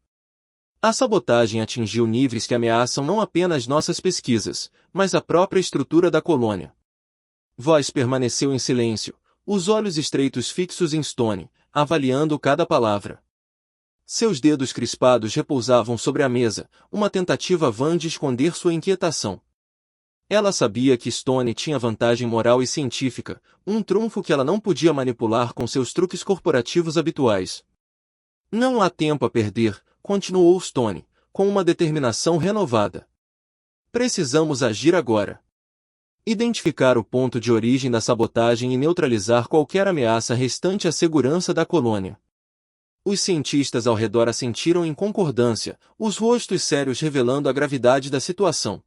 A sabotagem atingiu níveis que ameaçam não apenas nossas pesquisas, mas a própria estrutura da colônia. Voss permaneceu em silêncio, os olhos estreitos fixos em Stone, avaliando cada palavra. Seus dedos crispados repousavam sobre a mesa, uma tentativa vã de esconder sua inquietação. Ela sabia que Stone tinha vantagem moral e científica, um trunfo que ela não podia manipular com seus truques corporativos habituais. Não há tempo a perder, continuou Stone, com uma determinação renovada. Precisamos agir agora. Identificar o ponto de origem da sabotagem e neutralizar qualquer ameaça restante à segurança da colônia. Os cientistas ao redor assentiram em concordância, os rostos sérios revelando a gravidade da situação.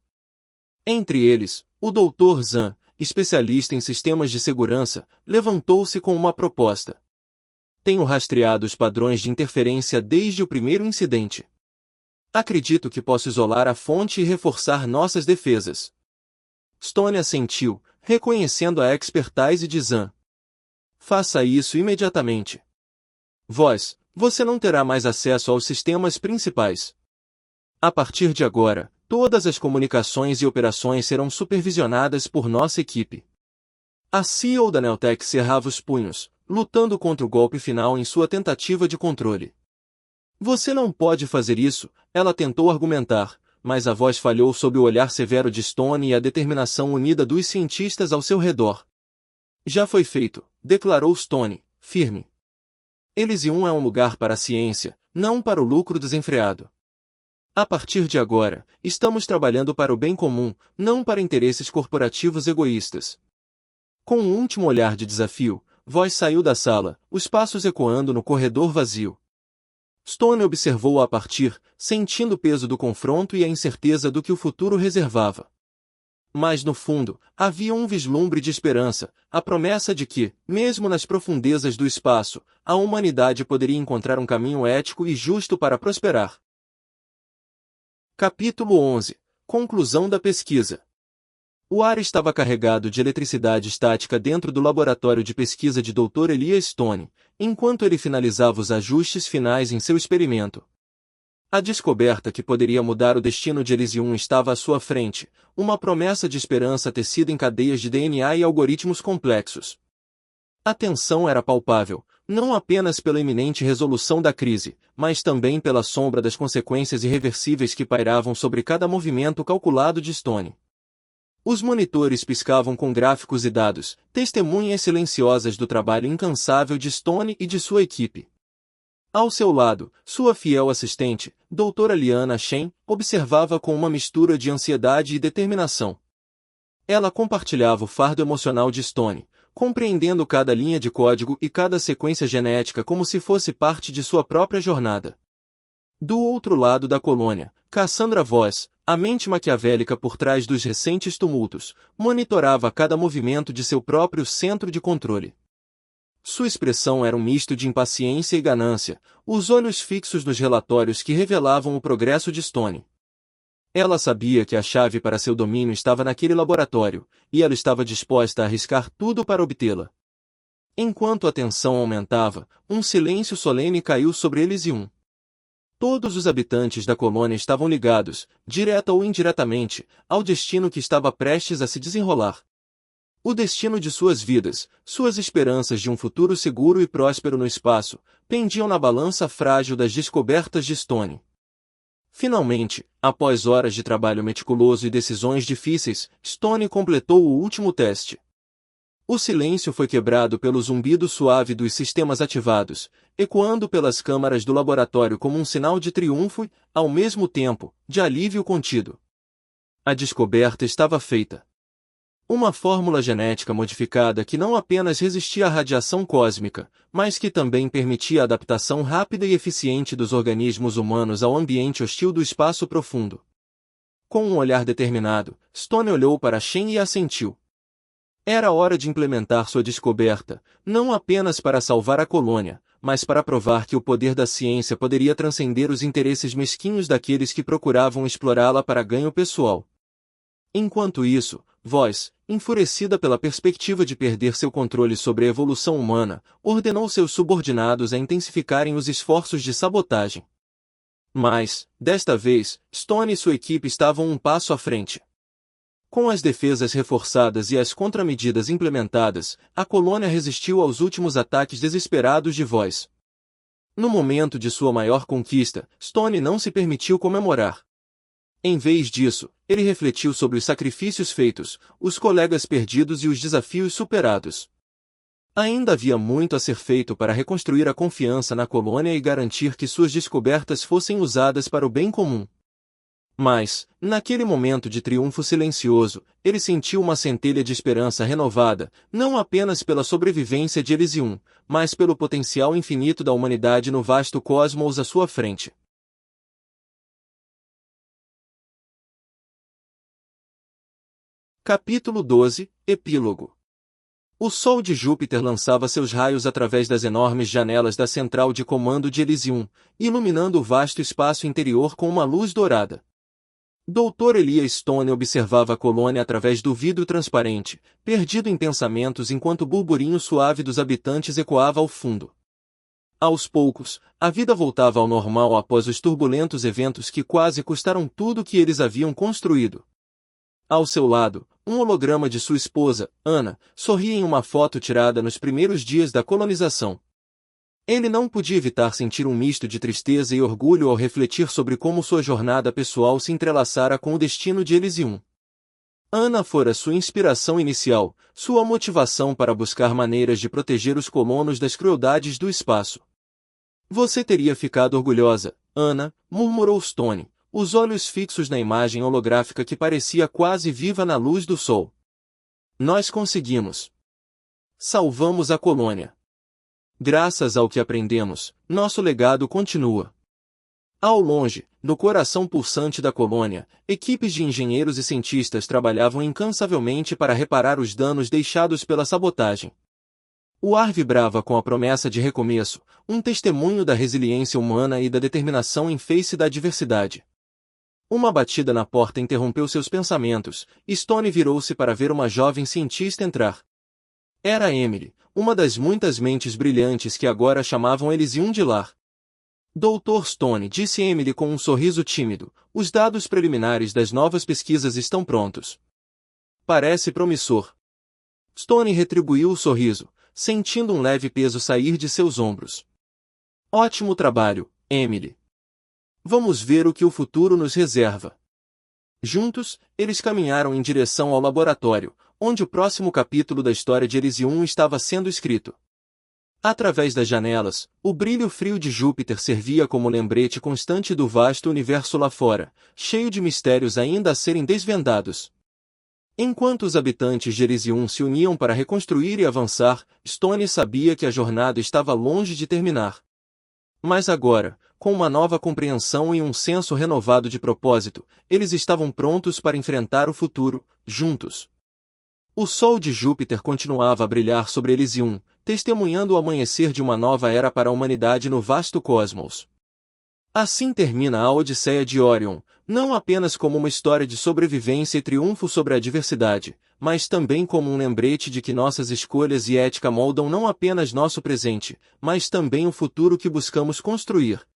Entre eles, o Dr. Zhang, especialista em sistemas de segurança, levantou-se com uma proposta. Tenho rastreado os padrões de interferência desde o primeiro incidente. Acredito que posso isolar a fonte e reforçar nossas defesas. Stone assentiu, reconhecendo a expertise de Zhang. Faça isso imediatamente. Voss, você não terá mais acesso aos sistemas principais. A partir de agora, todas as comunicações e operações serão supervisionadas por nossa equipe. A CEO da Neotech cerrava os punhos, lutando contra o golpe final em sua tentativa de controle. Você não pode fazer isso, ela tentou argumentar, mas a voz falhou sob o olhar severo de Stone e a determinação unida dos cientistas ao seu redor. Já foi feito, declarou Stone, firme. Elysium é um lugar para a ciência, não para o lucro desenfreado. A partir de agora, estamos trabalhando para o bem comum, não para interesses corporativos egoístas. Com um último olhar de desafio, Voz saiu da sala, os passos ecoando no corredor vazio. Stone observou-a a partir, sentindo o peso do confronto e a incerteza do que o futuro reservava. Mas no fundo, havia um vislumbre de esperança, a promessa de que, mesmo nas profundezas do espaço, a humanidade poderia encontrar um caminho ético e justo para prosperar. Capítulo 11. Conclusão da pesquisa. O ar estava carregado de eletricidade estática dentro do laboratório de pesquisa de Dr. Elias Stone, enquanto ele finalizava os ajustes finais em seu experimento. A descoberta que poderia mudar o destino de Elysium estava à sua frente, uma promessa de esperança tecida em cadeias de DNA e algoritmos complexos. A tensão era palpável, não apenas pela iminente resolução da crise, mas também pela sombra das consequências irreversíveis que pairavam sobre cada movimento calculado de Stone. Os monitores piscavam com gráficos e dados, testemunhas silenciosas do trabalho incansável de Stone e de sua equipe. Ao seu lado, sua fiel assistente, doutora Liana Shen, observava com uma mistura de ansiedade e determinação. Ela compartilhava o fardo emocional de Stone, compreendendo cada linha de código e cada sequência genética como se fosse parte de sua própria jornada. Do outro lado da colônia, Cassandra Voss, a mente maquiavélica por trás dos recentes tumultos, monitorava cada movimento de seu próprio centro de controle. Sua expressão era um misto de impaciência e ganância, os olhos fixos nos relatórios que revelavam o progresso de Stone. Ela sabia que a chave para seu domínio estava naquele laboratório, e ela estava disposta a arriscar tudo para obtê-la. Enquanto a tensão aumentava, um silêncio solene caiu sobre Elysium. Todos os habitantes da colônia estavam ligados, direta ou indiretamente, ao destino que estava prestes a se desenrolar. O destino de suas vidas, suas esperanças de um futuro seguro e próspero no espaço, pendiam na balança frágil das descobertas de Stone. Finalmente, após horas de trabalho meticuloso e decisões difíceis, Stone completou o último teste. O silêncio foi quebrado pelo zumbido suave dos sistemas ativados, ecoando pelas câmaras do laboratório como um sinal de triunfo e, ao mesmo tempo, de alívio contido. A descoberta estava feita. Uma fórmula genética modificada que não apenas resistia à radiação cósmica, mas que também permitia a adaptação rápida e eficiente dos organismos humanos ao ambiente hostil do espaço profundo. Com um olhar determinado, Stone olhou para Shen e assentiu. Era hora de implementar sua descoberta, não apenas para salvar a colônia, mas para provar que o poder da ciência poderia transcender os interesses mesquinhos daqueles que procuravam explorá-la para ganho pessoal. Enquanto isso, Voss, enfurecida pela perspectiva de perder seu controle sobre a evolução humana, ordenou seus subordinados a intensificarem os esforços de sabotagem. Mas, desta vez, Stone e sua equipe estavam um passo à frente. Com as defesas reforçadas e as contramedidas implementadas, a colônia resistiu aos últimos ataques desesperados de Voss. No momento de sua maior conquista, Stone não se permitiu comemorar. Em vez disso, ele refletiu sobre os sacrifícios feitos, os colegas perdidos e os desafios superados. Ainda havia muito a ser feito para reconstruir a confiança na colônia e garantir que suas descobertas fossem usadas para o bem comum. Mas, naquele momento de triunfo silencioso, ele sentiu uma centelha de esperança renovada, não apenas pela sobrevivência de Elysium, mas pelo potencial infinito da humanidade no vasto cosmos à sua frente. Capítulo 12. Epílogo. O Sol de Júpiter lançava seus raios através das enormes janelas da central de comando de Elysium, iluminando o vasto espaço interior com uma luz dourada. Dr. Elias Stone observava a colônia através do vidro transparente, perdido em pensamentos enquanto o burburinho suave dos habitantes ecoava ao fundo. Aos poucos, a vida voltava ao normal após os turbulentos eventos que quase custaram tudo que eles haviam construído. Ao seu lado, um holograma de sua esposa, Ana, sorria em uma foto tirada nos primeiros dias da colonização. Ele não podia evitar sentir um misto de tristeza e orgulho ao refletir sobre como sua jornada pessoal se entrelaçara com o destino de Elysium. Ana fora sua inspiração inicial, sua motivação para buscar maneiras de proteger os colonos das crueldades do espaço. Você teria ficado orgulhosa, Ana, murmurou Stone, os olhos fixos na imagem holográfica que parecia quase viva na luz do sol. Nós conseguimos. Salvamos a colônia. Graças ao que aprendemos, nosso legado continua. Ao longe, no coração pulsante da colônia, equipes de engenheiros e cientistas trabalhavam incansavelmente para reparar os danos deixados pela sabotagem. O ar vibrava com a promessa de recomeço, um testemunho da resiliência humana e da determinação em face da adversidade. Uma batida na porta interrompeu seus pensamentos, e Stone virou-se para ver uma jovem cientista entrar. Era Emily, uma das muitas mentes brilhantes que agora chamavam Elysium de lar. Dr. Stone, disse Emily com um sorriso tímido, os dados preliminares das novas pesquisas estão prontos. Parece promissor. Stone retribuiu o sorriso, sentindo um leve peso sair de seus ombros. Ótimo trabalho, Emily. Vamos ver o que o futuro nos reserva. Juntos, eles caminharam em direção ao laboratório, onde o próximo capítulo da história de Elysium estava sendo escrito. Através das janelas, o brilho frio de Júpiter servia como lembrete constante do vasto universo lá fora, cheio de mistérios ainda a serem desvendados. Enquanto os habitantes de Elysium se uniam para reconstruir e avançar, Stone sabia que a jornada estava longe de terminar. Mas agora, com uma nova compreensão e um senso renovado de propósito, eles estavam prontos para enfrentar o futuro, juntos. O sol de Júpiter continuava a brilhar sobre Elysium, testemunhando o amanhecer de uma nova era para a humanidade no vasto cosmos. Assim termina a Odisseia de Orion, não apenas como uma história de sobrevivência e triunfo sobre a adversidade, mas também como um lembrete de que nossas escolhas e ética moldam não apenas nosso presente, mas também o futuro que buscamos construir.